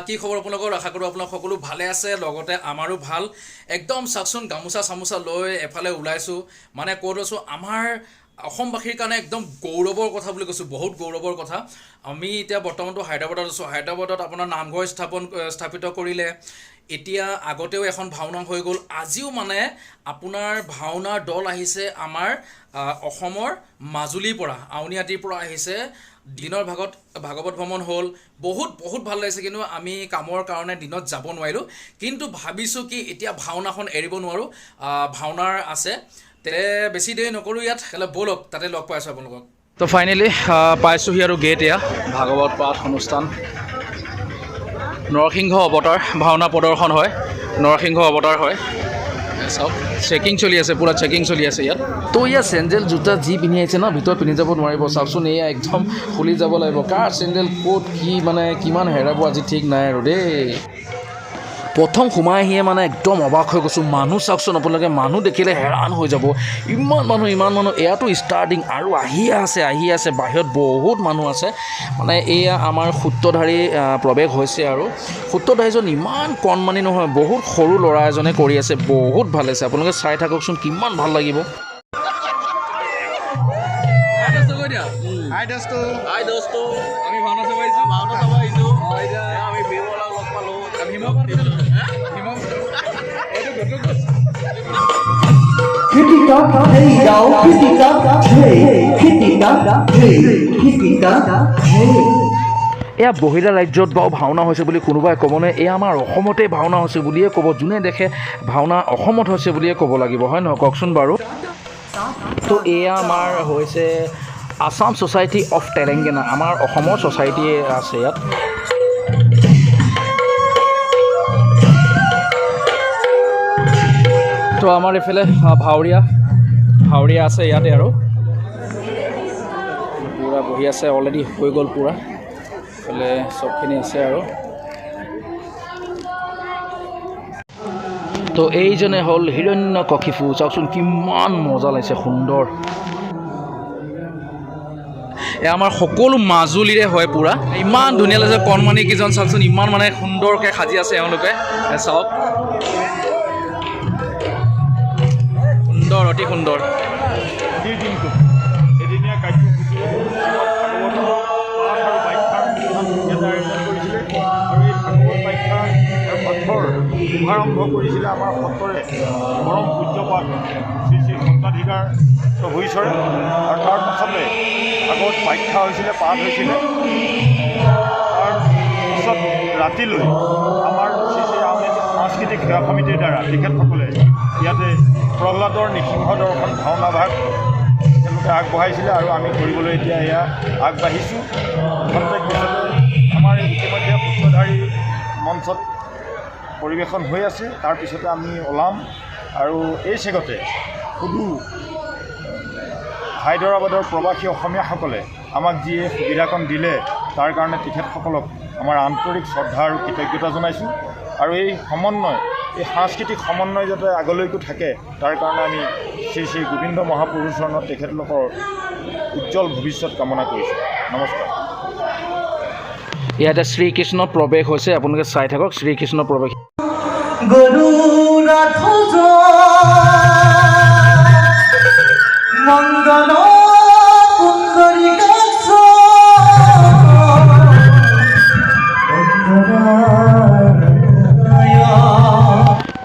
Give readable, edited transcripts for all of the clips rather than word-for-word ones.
কি খবৰ আপোনালোকৰ আশা কৰোঁ আপোনালোক সকলো ভালে আছে লগতে আমাৰো ভাল একদম চাকচোন গামোচা চামোচা লৈ এফালে ওলাইছোঁ মানে কৈ আছোঁ আমাৰ অসমবাসীৰ কাৰণে একদম গৌৰৱৰ কথা বুলি কৈছোঁ বহুত গৌৰৱৰ কথা আমি এতিয়া বৰ্তমানটো হায়দৰাবাদত আছোঁ হায়দৰাবাদত আপোনাৰ নামঘৰ স্থাপিত কৰিলে এতিয়া আগতেও এখন ভাওনা হৈ গ'ল আজিও মানে আপোনাৰ ভাওনাৰ দল আহিছে আমাৰ অসমৰ মাজুলীৰ পৰা আউনীআটীৰ পৰা আহিছে দিনৰ ভাগৱত ভ্ৰমণ হ'ল বহুত ভাল লাগিছে কিন্তু আমি কামৰ কাৰণে দিনত যাব নোৱাৰিলোঁ কিন্তু ভাবিছোঁ কি এতিয়া ভাওনাখন এৰিব নোৱাৰোঁ ভাওনাৰ আছে তে বেছি দেৰি নকৰোঁ ইয়াত তেলে ব'লক তাতে লগ পাইছোঁ আপোনালোকক তো ফাইনেলি পাইছোঁহি আৰু গেট এয়া ভাগৱত পাঠ অনুষ্ঠান নৰসিংহ অৱতাৰ ভাওনা প্ৰদৰ্শন হয় নৰসিংহ অৱতাৰ হয় চাওক চেকিং চলি আছে পুৰা চেকিং চলি আছে ইয়াত তো ইয়াত চেণ্ডেল জোতা যি পিন্ধি আহিছে ন ভিতৰত পিন্ধি যাব নোৱাৰিব চাওকচোন এয়া একদম খুলি যাব লাগিব কাৰ চেণ্ডেল ক'ত কি মানে কিমান হেৰাব আজি ঠিক নাই আৰু দেই প্ৰথম সোমাই আহিয়ে মানে একদম অবাক হৈ গৈছোঁ মানুহ চাওকচোন আপোনালোকে মানুহ দেখিলে হেৰান হৈ যাব ইমান মানুহ এয়াতো ষ্টাৰ্টিং আৰু আহি আছে বাহিৰত বহুত মানুহ আছে মানে এয়া আমাৰ সূত্ৰধাৰী প্ৰৱেশ হৈছে আৰু সূত্ৰধাৰীজন ইমান কণমানি নহয় বহুত সৰু ল'ৰা এজনে কৰি আছে বহুত ভাল আছে আপোনালোকে চাই থাককচোন কিমান ভাল লাগিব হাই দোস্তো আমি ভাওনা চাব আহিছোঁ আমি বিমলাক লগ পালোঁ এয়া বহিৰা ৰাজ্যত বাৰু ভাওনা হৈছে বুলি কোনোবাই ক'বনে এয়া আমাৰ অসমতে ভাওনা হৈছে বুলিয়ে ক'ব যোনে দেখে ভাওনা অসমত হৈছে বুলিয়ে ক'ব লাগিব হয় নহয় কওকচোন বাৰু তো এয়া আমাৰ হৈছে আসাম ছ'চাইটি অফ তেলেংগানা আমাৰ অসমৰ ছ'চাইটিয়ে আছে ইয়াত তো আমাৰ এইফালে ভাৱৰীয়া আছে ইয়াতে আৰু পূৰা বহি আছে অলৰেডি হৈ গ'ল পূৰা এইফালে চবখিনি আছে আৰু তো এইজনে হ'ল হিৰণ্যকশিপু চাওকচোন কিমান মজা লাগিছে সুন্দৰ আমাৰ সকলো মাজুলীৰে হয় পূৰা ইমান ধুনীয়া লাগিছে কণমানি কেইজন চাওকচোন ইমান মানে সুন্দৰকৈ সাজি আছে এওঁলোকে চাওক সুন্দৰ অতি সুন্দৰ এদিনীয়া কাৰ্যসূচী আৰু এই ভাগৱত ব্যাখ্যা পাঠৰ শুভাৰম্ভ কৰিছিলে আমাৰ সত্ৰৰে পৰম পূজ্যপাঠ শ্ৰী শ্ৰী সত্ৰাধিকাৰ প্ৰভুঈশ্বৰে আৰু তাৰ পাছতে ভাগৱত ব্যাখ্যা হৈছিলে পাঠ হৈছিলে তাৰ পিছত ৰাতিলৈ আমাৰ শ্ৰী শ্ৰী আউনীআটী সাংস্কৃতিক সেৱা সমিতিৰ দ্বাৰা তেখেতসকলে ইয়াতে প্ৰহ্লাদৰ নৃসিংহ দৰ্শন ভাওনা ভাগ তেওঁলোকে আগবঢ়াইছিলে আৰু আমি কৰিবলৈ এতিয়া এয়া আগবাঢ়িছোঁ প্ৰত্যেক পিছতে আমাৰ ইতিমধ্যে সূত্ৰধাৰী মঞ্চত পৰিৱেশন হৈ আছে তাৰপিছতে আমি ওলাম আৰু এই চেগতে সুদূৰ হায়দৰাবাদৰ প্ৰৱাসী অসমীয়াসকলে আমাক যিয়ে সুবিধাকণ দিলে তাৰ কাৰণে তেখেতসকলক আমাৰ আন্তৰিক শ্ৰদ্ধা আৰু কৃতজ্ঞতা জনাইছোঁ আৰু এই সমন্বয় এই সাংস্কৃতিক সমন্বয় যাতে আগলৈকো থাকে তাৰ কাৰণে আমি শ্ৰী শ্ৰী গোবিন্দ মহাপুৰুষ চৰণত তেখেতলোকৰ উজ্জ্বল ভৱিষ্যত কামনা কৰিছোঁ নমস্কাৰ ইয়াতে শ্ৰীকৃষ্ণ প্ৰৱেশ হৈছে আপোনালোকে চাই থাকক শ্ৰীকৃষ্ণ প্ৰৱেশ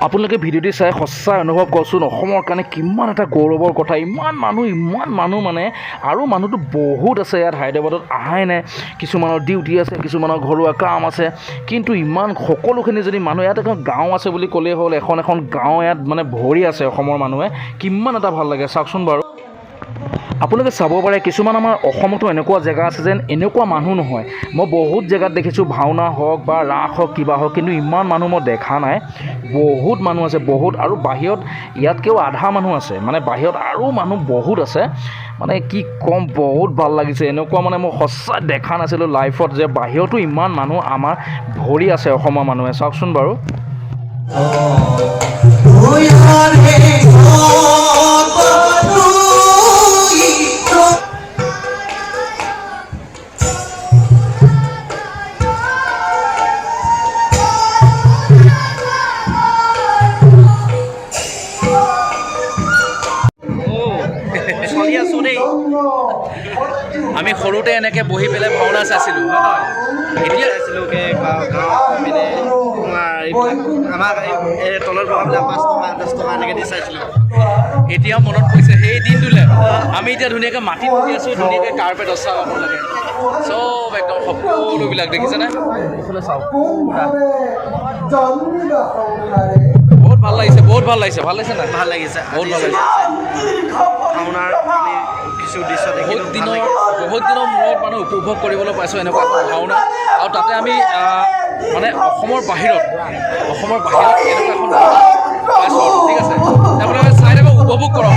আপোনালোকে ভিডিঅ'টি চাই সঁচাই অনুভৱ কৰকচোন অসমৰ কাৰণে কিমান এটা গৌৰৱৰ কথা ইমান মানুহ মানে আৰু মানুহটো বহুত আছে ইয়াত হায়দৰাবাদত আহাই নাই কিছুমানৰ ডিউটি আছে কিছুমানৰ ঘৰুৱা কাম আছে কিন্তু ইমান সকলোখিনি যদি মানুহ ইয়াত এখন গাঁও আছে বুলি ক'লেই হ'ল এখন গাঁও ইয়াত মানে ভৰি আছে অসমৰ মানুহে কিমান এটা ভাল লাগে চাওকচোন বাৰু আপোনালোকে চাব পাৰে কিছুমান আমাৰ অসমতো এনেকুৱা জেগা আছে যেন এনেকুৱা মানুহ নহয় মই বহুত জেগাত দেখিছোঁ ভাওনা হওক বা ৰাস হওক কিবা হওক কিন্তু ইমান মানুহ মই দেখা নাই বহুত মানুহ আছে বহুত আৰু বাহিৰত ইয়াতকৈও আধা মানুহ আছে মানে বাহিৰত আৰু মানুহ বহুত আছে মানে কি ক'ম বহুত ভাল লাগিছে এনেকুৱা মানে মই সঁচাই দেখা নাছিলোঁ লাইফত যে বাহিৰতো ইমান মানুহ আমাৰ ভৰি আছে অসমৰ মানুহে চাওকচোন বাৰু আমি সৰুতে এনেকৈ বহি পেলাই ভাওনা চাইছিলোঁ এতিয়া আমাক এই তলৰ প্ৰগ্ৰামবিলাক 5 টকা 10 টকা এনেকৈ দি চাইছিলোঁ। এতিয়াও মনত পৰিছে সেই দিনটোলৈ। আমি এতিয়া ধুনীয়াকৈ মাটিত বহি আছোঁ, ধুনীয়াকৈ কাৰ্পেট অচা হ'ব লাগে, চব একদম সকলোবিলাক দেখিছেনে? এইফালে চাওক, বহুত ভাল লাগিছে, বহুত ভাল লাগিছে। ভাল লাগিছে নাই? ভাল লাগিছে, বহুত ভাল লাগিছে। ভাওনাৰ আমি কিছু দৃশ্য বহুত দিনৰ মূৰত মানে উপভোগ কৰিবলৈ পাইছোঁ এনেকুৱা ভাওনা, আৰু তাতে আমি মানে অসমৰ বাহিৰত এনেকুৱা এখন ভাওনা পাইছোঁ। ঠিক আছে, আপোনালোকে চাই থাকক, উপভোগ কৰক।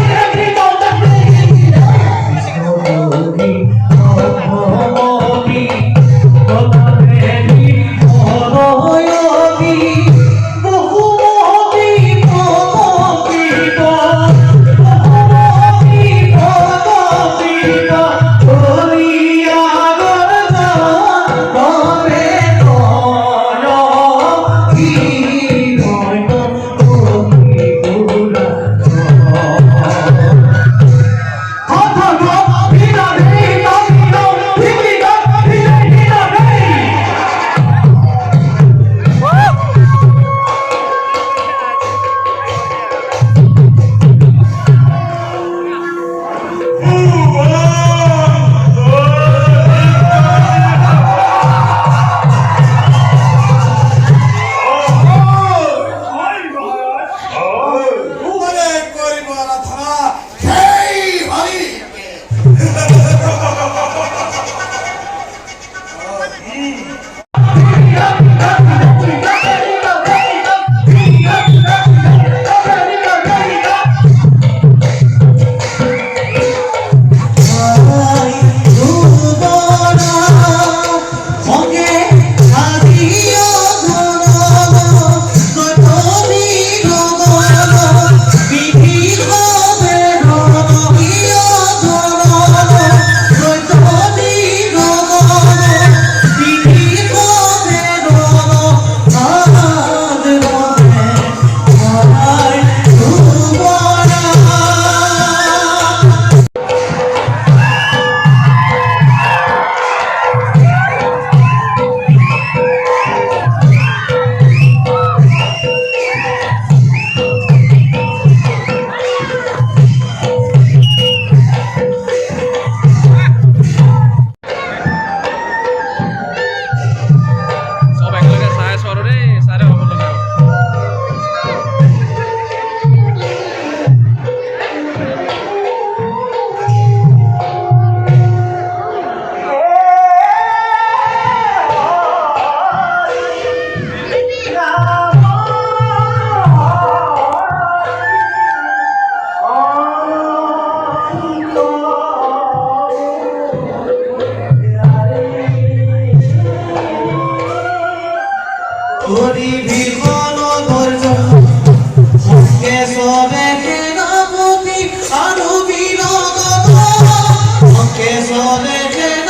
Hãy subscribe cho kênh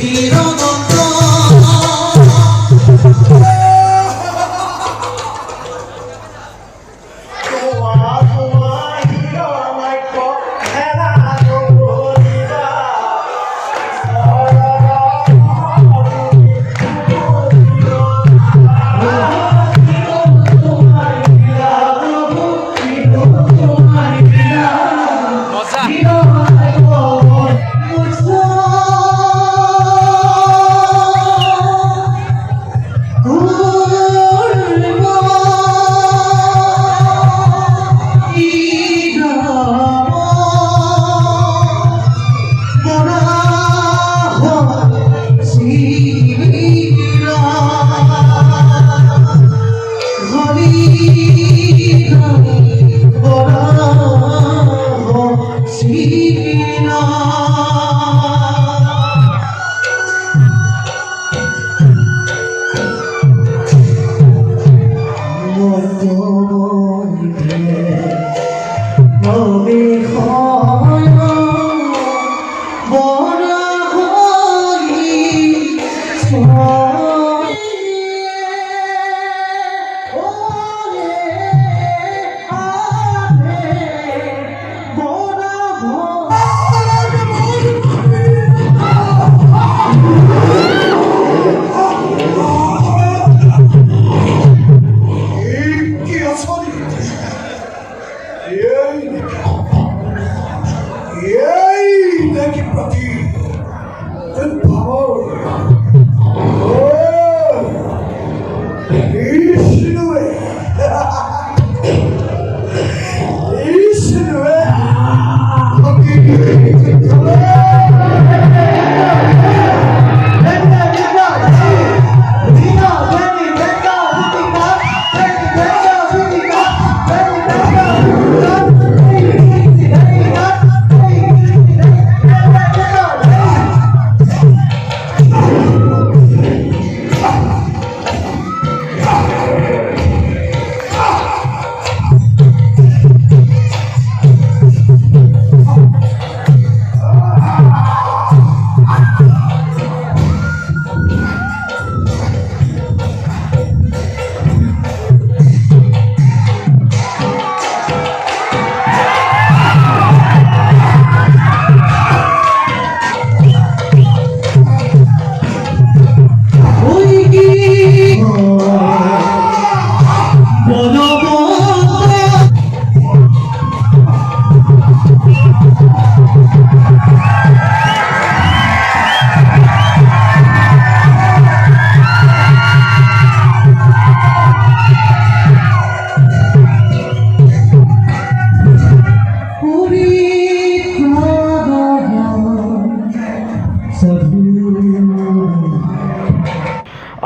Ghiền Mì Gõ để không bỏ lỡ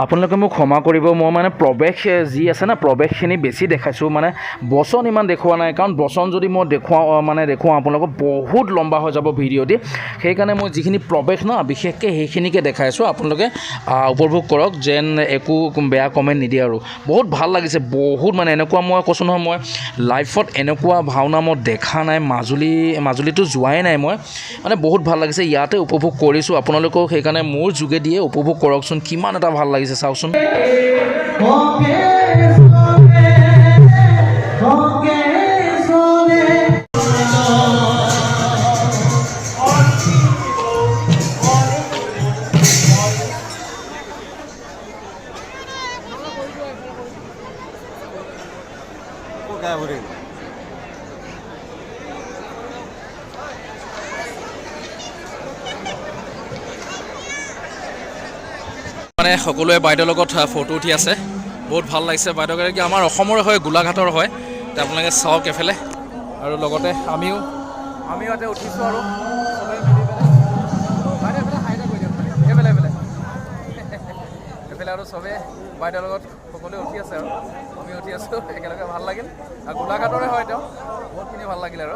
আপোনালোকে মোক ক্ষমা কৰিব মই মানে প্ৰৱেশ যি আছে না প্ৰৱেশখিনি বেছি দেখাইছোঁ মানে বচন ইমান দেখুওৱা নাই কাৰণ বচন যদি মই দেখুৱাওঁ আপোনালোকক বহুত লম্বা হৈ যাব ভিডিঅ'টি সেইকাৰণে মই যিখিনি প্ৰৱেশ ন বিশেষকৈ সেইখিনিকে দেখাইছোঁ আপোনালোকে উপভোগ কৰক যেন একো বেয়া কমেণ্ট নিদিয়ে আৰু বহুত ভাল লাগিছে বহুত মানে এনেকুৱা মই কৈছোঁ নহয় মই লাইফত এনেকুৱা ভাওনা মই দেখা নাই মাজুলীতো যোৱাই নাই মই মানে বহুত ভাল লাগিছে ইয়াতে উপভোগ কৰিছোঁ আপোনালোকেও সেইকাৰণে মোৰ যোগেদিয়ে উপভোগ কৰকচোন কিমান এটা ভাল লাগিছে চাওকচোন মানে সকলোৱে বাইদেউৰ লগত ফটো উঠি আছে বহুত ভাল লাগিছে বাইদেউগৰাকী আমাৰ অসমৰে হয় গোলাঘাটৰ হয় আপোনালোকে চাওক এফালে আৰু লগতে আমিও ইয়াতে উঠিছোঁ আৰু এইফালে আৰু চবেই বাইদেউৰ লগত সকলোৱে উঠি আছে আৰু আমি উঠি আছোঁ একেলগে ভাল লাগিল আৰু গোলাঘাটৰে হয় তেওঁ বহুতখিনি ভাল লাগিল আৰু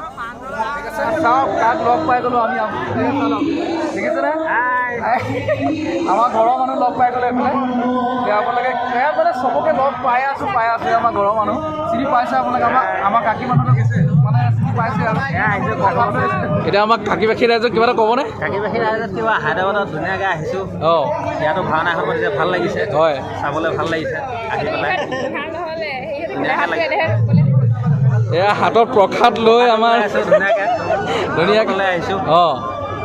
ঠিক আছে চাওক তাক লগ পাই গ'লোঁ আমি দেখিছেনে আমাৰ ঘৰৰ মানুহ লগ পাই গ'লে এইফালে আপোনালোকে মানে চবকে লগ পাই আছোঁ আমাৰ ঘৰৰ মানুহ চিনি পাইছে আপোনালোকে আমাৰ কাকি মানুহ মানে চিনি পাইছে আৰু এতিয়া আমাক কাকি বাখী ৰাইজক কিবা এটা ক'বনে কাকি বাখী ৰাইজত কিবা হায়দৰাবাদত ধুনীয়াকৈ আহিছোঁ অঁ ইয়াতো ভাওনা এখন কৰিছে ভাল লাগিছে হয় চাবলৈ ভাল লাগিছে আহি পেলাই এয়া হাতত প্ৰসাদ লৈ আমাৰ ধুনীয়াকৈ আহিছোঁ অঁ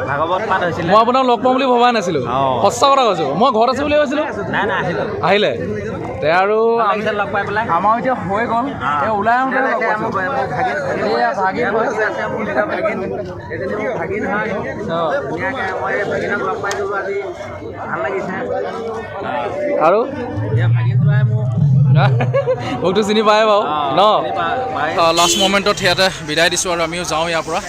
ভাগৱত পাঠ হৈছিলে মই আপোনাক লগ পাম বুলি ভবাই নাছিলোঁ সঁচা কথা কৈছোঁ মই ঘৰত আছোঁ বুলি ভাবিছিলোঁ নাই আহিলোঁ আহিলে তে আৰু লগ পাই পেলাই আমাৰ এতিয়া হৈ গ'ল ওলাই আহোঁতে ভাগিন হয় ধুনীয়াকৈ মই ভাগিনক লগ পাই গ'লোঁ আজি ভাল লাগিছে আৰু ভাগিন যোৱাই মোক মোকতো চিনি পায় বাৰু ন লাষ্ট মমেণ্টত ইয়াতে বিদায় দিছোঁ আৰু আমিও যাওঁ ইয়াৰ পৰা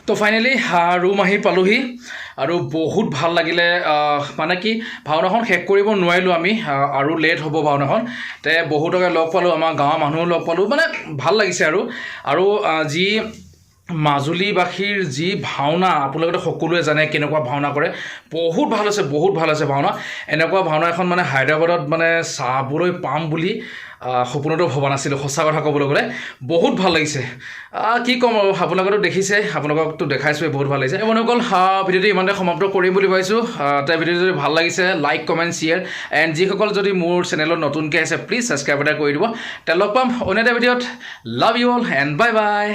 তো ফাইনেলি ৰুম আহি পালোহি আৰু বহুত ভাল লাগিলে মানে কি ভাওনাখন শেষ কৰিব নোৱাৰিলোঁ আমি আৰু লেট হ'ব ভাওনাখন তে বহুতকে লগ পালোঁ আমাৰ গাঁৱৰ মানুহো লগ পালোঁ মানে ভাল লাগিছে আৰু যি মাজুলীবাসীৰ যি ভাওনা আপোনালোকে সকলোৱে জানে কেনেকুৱা ভাওনা কৰে বহুত ভাল হৈছে ভাওনা এনেকুৱা ভাওনা এখন মানে হায়দৰাবাদত মানে চাবলৈ পাম বুলি সপোনতো ভবা নাছিলোঁ সঁচা কথা ক'বলৈ গ'লে বহুত ভাল লাগিছে কি ক'ম আৰু আপোনালোকেতো দেখিছে আপোনালোককতো দেখাইছোঁৱে বহুত ভাল লাগিছে বন্ধুসকল ভিডিঅ'টো ইমানতে সমাপ্ত কৰিম বুলি ভাবিছোঁ তাৰ ভিডিঅ'টো যদি ভাল লাগিছে লাইক কমেণ্ট শ্বেয়াৰ এণ্ড যিসকল যদি মোৰ চেনেলত নতুনকৈ আছে প্লিজ ছাবস্ক্ৰাইব এটা কৰি দিব তে লগ পাম অন্য এটা ভিডিঅ'ত love you all and bye bye